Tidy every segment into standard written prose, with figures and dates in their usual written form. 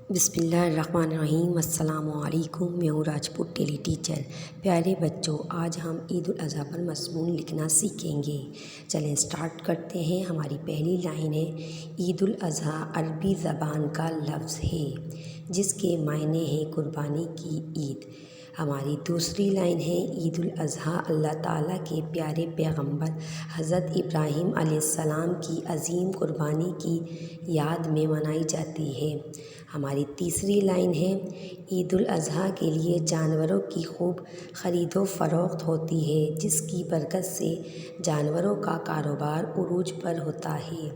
बिस्मिल्लाहिर्रहमानिर्रहीम। अस्सलामुअलैकुम। मैं हूँ राजपूत डेली टीचर। प्यारे बच्चों, आज हम ईद उल अज़हा पर मज़मून लिखना सीखेंगे। चलें स्टार्ट करते हैं। हमारी पहली लाइन है, ईद उल अज़हा अरबी ज़बान का लफ्ज़ है जिसके मायने हैं कुर्बानी की ईद। हमारी दूसरी लाइन है, ईद उल अज़हा अल्लाह ताला के प्यारे पैगंबर हज़रत इब्राहीम अलैहिस्सलाम की अज़ीम कुर्बानी की याद में मनाई जाती है। हमारी तीसरी लाइन है, ईद उल अज़हा के लिए जानवरों की खूब ख़रीदो फ़रोख्त होती है जिसकी बरकत से जानवरों का कारोबार उरूज पर होता है।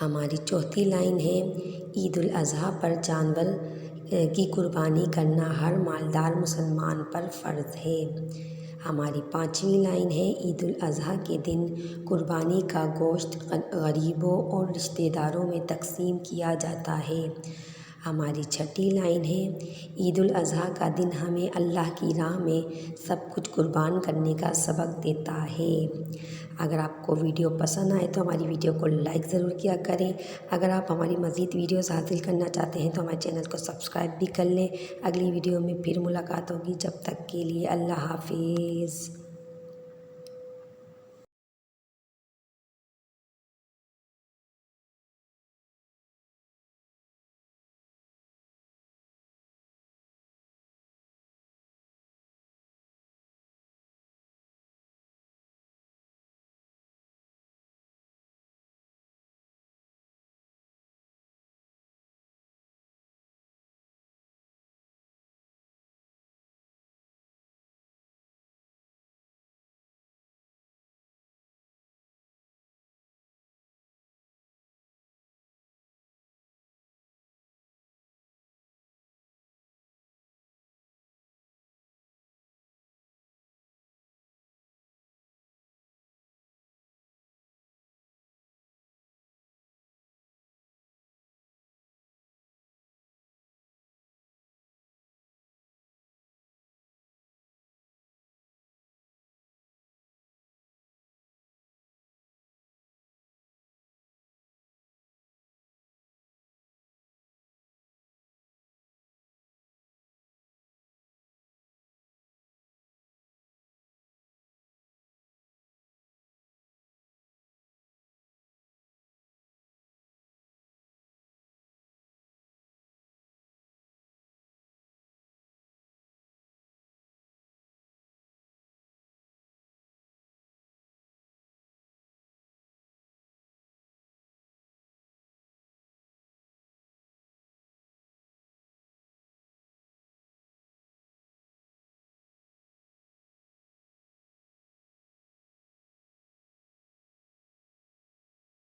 हमारी चौथी लाइन है, ईद उल अज़हा पर जानवर की कुर्बानी करना हर मालदार मुसलमान पर फ़र्ज़ है। हमारी पाँचवीं लाइन है, ईद उल अज़हा के दिन कुर्बानी का गोश्त गरीबों और रिश्तेदारों में तकसीम किया जाता है। हमारी छठी लाइन है, ईद उल अज़हा का दिन हमें अल्लाह की राह में सब कुछ कुर्बान करने का सबक देता है। अगर आपको वीडियो पसंद आए तो हमारी वीडियो को लाइक ज़रूर किया करें। अगर आप हमारी मज़ीद वीडियोस हासिल करना चाहते हैं तो हमारे चैनल को सब्सक्राइब भी कर लें। अगली वीडियो में फिर मुलाकात होगी। जब तक के लिए अल्लाह हाफिज़।